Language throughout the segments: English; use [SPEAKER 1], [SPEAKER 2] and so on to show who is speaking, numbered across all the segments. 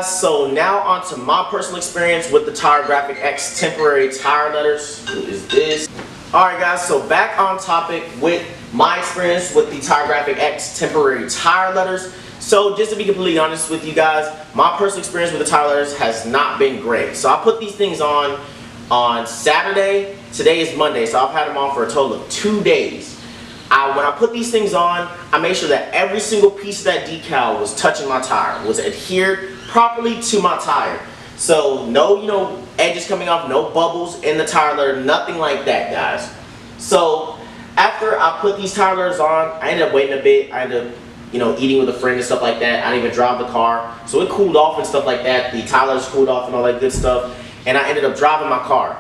[SPEAKER 1] guys, so now on to my personal experience with the TIREGRAFICX temporary tire letters. What is this? Alright guys, so back on topic with my experience with the TIREGRAFICX temporary tire letters. So just to be completely honest with you guys, my personal experience with the tire letters has not been great. So I put these things on Saturday. Today is Monday, so I've had them on for a total of 2 days. When I put these things on, I made sure that every single piece of that decal was touching my tire, was adhered properly to my tire. So no, edges coming off, no bubbles in the tire letter, nothing like that, guys. So after I put these tire letters on, I ended up waiting a bit. I ended up, eating with a friend and stuff like that. I didn't even drive the car, so it cooled off and stuff like that. The tire letters cooled off and all that good stuff, and I ended up driving my car.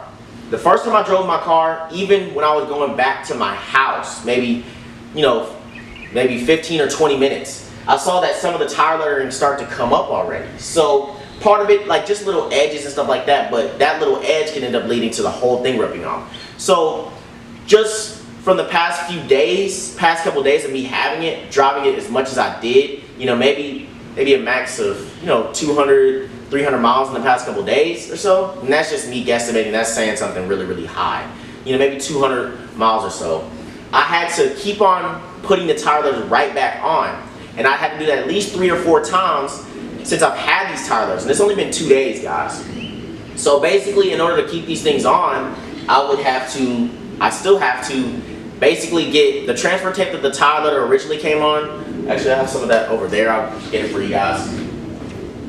[SPEAKER 1] The first time I drove my car, even when I was going back to my house, maybe 15 or 20 minutes, I saw that some of the tire lettering start to come up already. So part of it, like just little edges and stuff like that, but that little edge can end up leading to the whole thing ripping off. So just from the past couple days of me having it, driving it as much as I did, maybe a max of 200, 300 miles in the past couple days or so, and that's just me guesstimating. That's saying something really, really high. Maybe 200 miles or so. I had to keep on putting the tire letters right back on, and I had to do that at least 3 or 4 times since I've had these tire letters, and it's only been 2 days, guys. So basically, in order to keep these things on, I still have to basically get the transfer tape that the tire letter originally came on. Actually, I have some of that over there. I'll get it for you guys.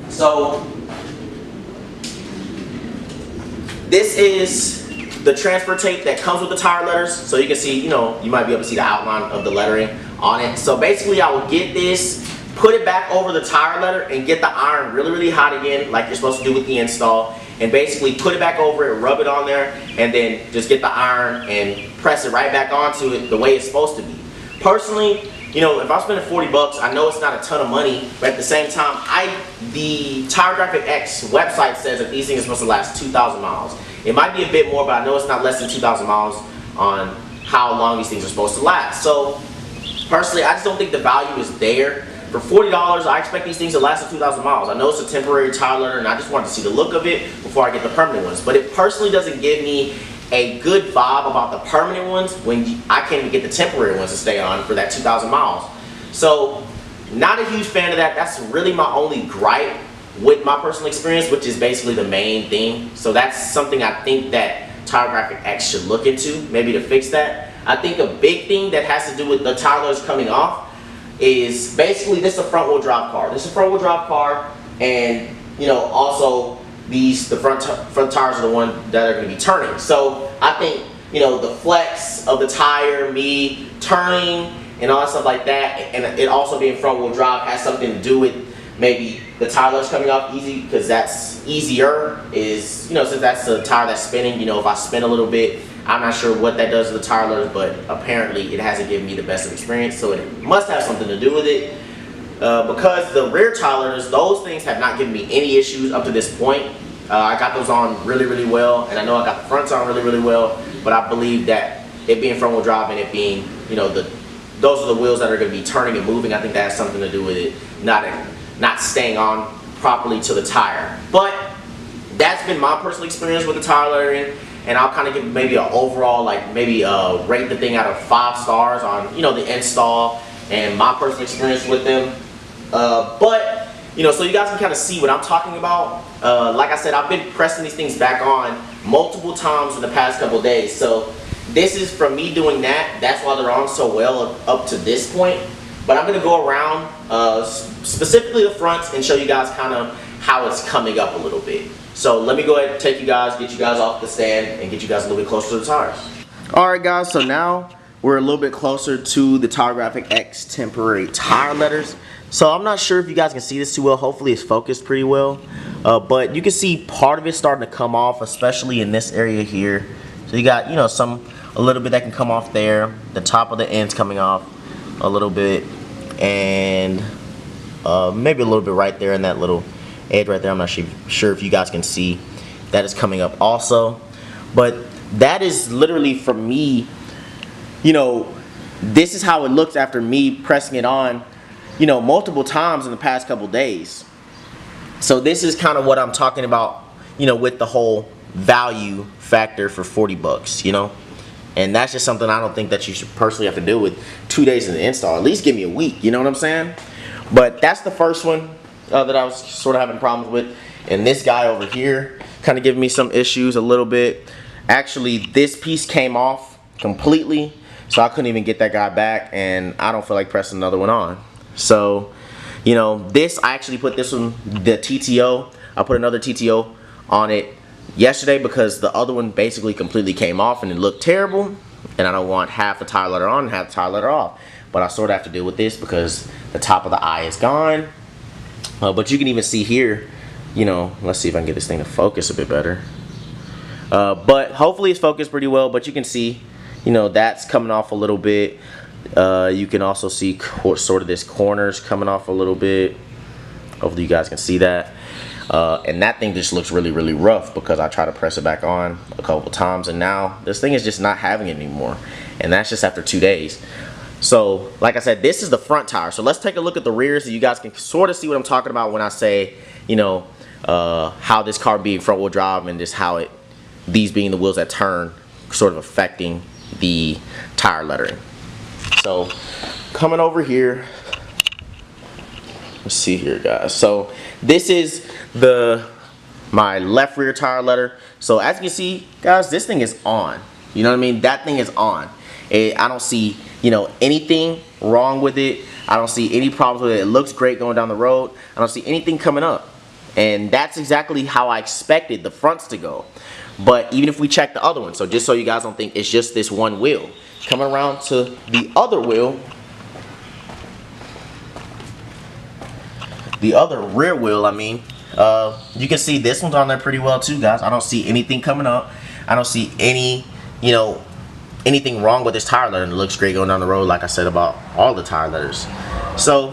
[SPEAKER 1] So this is the transfer tape that comes with the tire letters. So you can see, you might be able to see the outline of the lettering on it. So basically, I will get this, put it back over the tire letter, and get the iron really, really hot again, like you're supposed to do with the install. And basically put it back over it, rub it on there, and then just get the iron and press it right back onto it the way it's supposed to be. Personally, if I'm spending 40 bucks, I know it's not a ton of money, but at the same time, the TIREGRAFICX website says that these things are supposed to last 2,000 miles. It might be a bit more, but I know it's not less than 2,000 miles on how long these things are supposed to last. So personally, I just don't think the value is there. For $40, I expect these things to last 2,000 miles. I know it's a temporary tire letter, and I just wanted to see the look of it before I get the permanent ones. But it personally doesn't give me a good vibe about the permanent ones when I can't even get the temporary ones to stay on for that 2,000 miles. So, not a huge fan of that. That's really my only gripe with my personal experience, which is basically the main thing. So that's something I think that TIREGRAFICX should look into, maybe to fix that. I think a big thing that has to do with the tire letters coming off is basically this is a front wheel drive car. This is a front wheel drive car, and also the front tires are the ones that are going to be turning. So I think the flex of the tire, me turning and all that stuff like that, and it also being front wheel drive has something to do with maybe the tire letters coming off easy, because that's easier. Is since that's the tire that's spinning. If I spin a little bit, I'm not sure what that does to the tire letters, but apparently it hasn't given me the best of experience, so it must have something to do with it. Because the rear tire letters, those things have not given me any issues up to this point. I got those on really, really well, and I know I got the fronts on really, really well, but I believe that it being front wheel drive and it being, those are the wheels that are going to be turning and moving. I think that has something to do with it not staying on properly to the tire. But that's been my personal experience with the tire lettering. And I'll kind of give maybe an overall, rate the thing out of 5 stars on, the install and my personal experience with them. But, so you guys can kind of see what I'm talking about. Like I said, I've been pressing these things back on multiple times in the past couple of days. So this is from me doing that. That's why they're on so well up to this point. But I'm going to go around, specifically the fronts, and show you guys kind of how it's coming up a little bit. So let me go ahead and get you guys off the stand and get you guys a little bit closer to the tires. Alright guys, so now we're a little bit closer to the TIREGRAFICX temporary tire letters. So I'm not sure if you guys can see this too well. Hopefully it's focused pretty well. But you can see part of it starting to come off, especially in this area here. So you got, a little bit that can come off there. The top of the end's coming off a little bit. And maybe a little bit right there in that little edge right there. I'm not sure if you guys can see that is coming up also, but that is literally for me, this is how it looks after me pressing it on multiple times in the past couple days. So this is kind of what I'm talking about, you know, with the whole value factor for 40 bucks, you know. And that's just something I don't think that you should personally have to deal with 2 days in the install. At least give me a week, you know what I'm saying? But that's the first one that I was sort of having problems with. And this guy over here kind of giving me some issues a little bit. Actually, this piece came off completely, so I couldn't even get that guy back, and I don't feel like pressing another one on. So, you know, this, I actually put this one, the TTO, I put another TTO on it yesterday because the other one basically completely came off and it looked terrible, and I don't want half the tire letter on and half the tire letter off. But I sort of have to deal with this because the top of the eye is gone. But you can even see here, you know, let's see if I can get this thing to focus a bit better. But hopefully it's focused pretty well, but you can see, you know, that's coming off a little bit. You can also see sort of this corners coming off a little bit. Hopefully you guys can see that. And that thing just looks really, really rough because I tried to press it back on a couple times, and now this thing is just not having it anymore. And that's just after 2 days. So, like I said, this is the front tire. So let's take a look at the rear so you guys can sort of see what I'm talking about when I say, you know, how this car being front wheel drive and just how these being the wheels that turn, sort of affecting the tire lettering. So, coming over here, let's see here, guys. So this is my left rear tire letter. So as you can see, guys, this thing is on. You know what I mean? That thing is on. I don't see, you know, anything wrong with it. I don't see any problems with it. It looks great going down the road. I don't see anything coming up. And that's exactly how I expected the fronts to go. But even if we check the other one, so just so you guys don't think it's just this one wheel, coming around to the other wheel, the other rear wheel, I mean, you can see this one's on there pretty well too, guys. I don't see anything coming up. I don't see any, you know, anything wrong with this tire letter, and it looks great going down the road, like I said about all the tire letters. So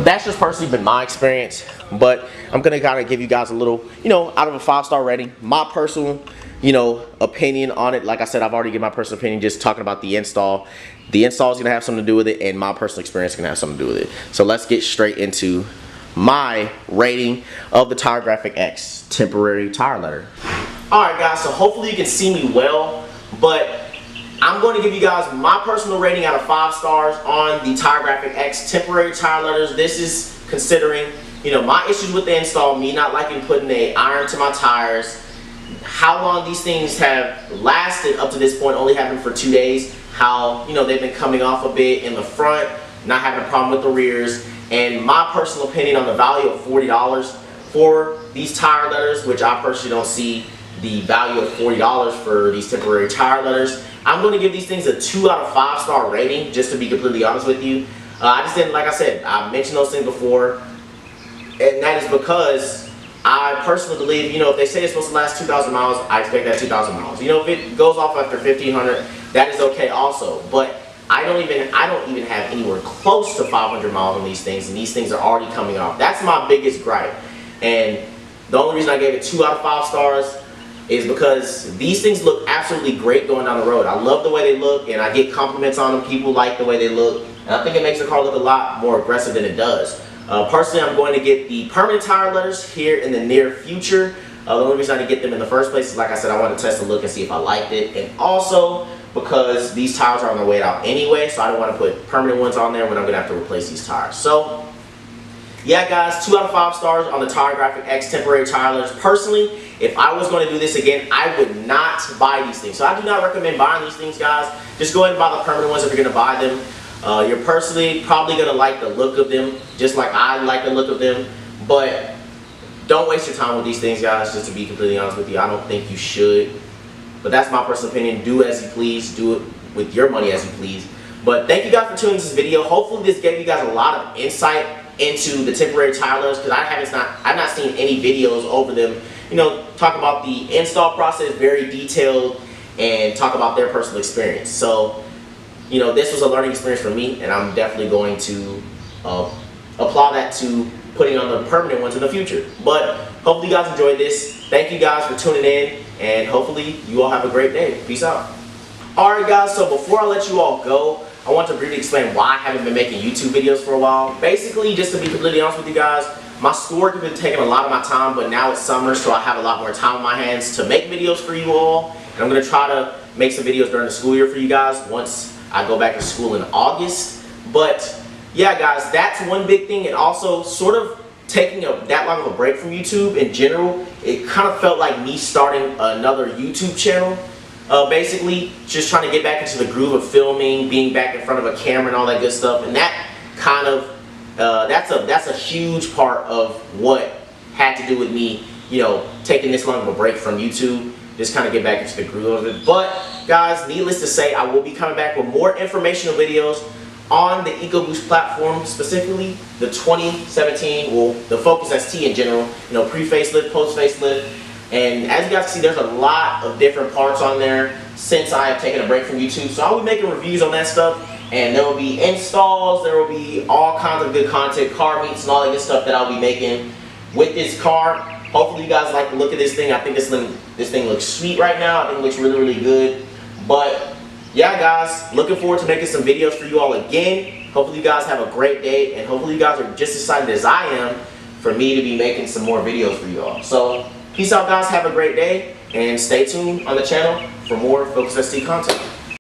[SPEAKER 1] that's just personally been my experience, but I'm gonna kind of give you guys a little, you know, out of a 5-star rating, my personal, you know, opinion on it. Like I said, I've already given my personal opinion just talking about the install. The install is gonna have something to do with it, and my personal experience is gonna have something to do with it. So let's get straight into my rating of the TIREGRAFICX temporary tire letter. Alright guys, so hopefully you can see me well, but I'm going to give you guys my personal rating out of 5 stars on the TIREGRAFICX temporary tire letters. This is considering, you know, my issues with the install, me not liking putting an iron to my tires, how long these things have lasted up to this point, only having for 2 days, how, you know, they've been coming off a bit in the front, not having a problem with the rears, and my personal opinion on the value of $40 for these tire letters, which I personally don't see the value of $40 for these temporary tire letters. I'm going to give these things a 2 out of 5 star rating, just to be completely honest with you. I just didn't, like I said, I mentioned those things before, and that is because I personally believe, you know, if they say it's supposed to last 2,000 miles, I expect that 2,000 miles. You know, if it goes off after 1,500, that is okay also. But I don't even have anywhere close to 500 miles on these things, and these things are already coming off. That's my biggest gripe. And the only reason I gave it 2 out of 5 stars is because these things look absolutely great going down the road. I love the way they look, and I get compliments on them. People like the way they look, and I think it makes the car look a lot more aggressive than it does. Personally, I'm going to get the permanent tire letters here in the near future. The only reason I didn't get them in the first place is, like I said, I wanted to test the look and see if I liked it, and also because these tires are on their way out anyway, so I don't want to put permanent ones on there when I'm going to have to replace these tires. So yeah guys, 2 out of 5 stars on the TIREGRAFICX temporary tire letters. Personally, if I was going to do this again, I would not buy these things. So I do not recommend buying these things, guys. Just go ahead and buy the permanent ones if you're going to buy them. You're personally probably going to like the look of them, just like I like the look of them. But don't waste your time with these things, guys, just to be completely honest with you. I don't think you should. But that's my personal opinion. Do as you please. Do it with your money as you please. But thank you guys for tuning in this video. Hopefully this gave you guys a lot of insight into the temporary tire letters, because I've not seen any videos over them. You know, talk about the install process, very detailed, and talk about their personal experience. So, you know, this was a learning experience for me, and I'm definitely going to apply that to putting on the permanent ones in the future. But hopefully you guys enjoyed this. Thank you guys for tuning in, and hopefully you all have a great day. Peace out. Alright guys, so before I let you all go, I want to briefly explain why I haven't been making YouTube videos for a while. Basically, just to be completely honest with you guys, My schoolwork has been taking a lot of my time, but now it's summer, so I have a lot more time on my hands to make videos for you all. And I'm going to try to make some videos during the school year for you guys once I go back to school in August. But yeah, guys, that's one big thing. And also sort of taking that long of a break from YouTube in general, it kind of felt like me starting another YouTube channel. Basically, just trying to get back into the groove of filming, being back in front of a camera and all that good stuff. And that kind of that's a huge part of what had to do with me, you know, taking this long of a break from YouTube, just kind of get back into the groove of it. But guys, needless to say, I will be coming back with more informational videos on the EcoBoost platform, specifically the 2017, well, the Focus ST in general, you know, pre-facelift, post-facelift. And as you guys can see, there's a lot of different parts on there since I have taken a break from YouTube. So I'll be making reviews on that stuff. And there will be installs, there will be all kinds of good content, car meets and all that good stuff that I'll be making with this car. Hopefully you guys like the look of this thing. I think this thing looks sweet right now. I think it looks really, really good. But yeah, guys, looking forward to making some videos for you all again. Hopefully you guys have a great day, and hopefully you guys are just as excited as I am for me to be making some more videos for you all. So peace out, guys. Have a great day, and stay tuned on the channel for more Focus ST content.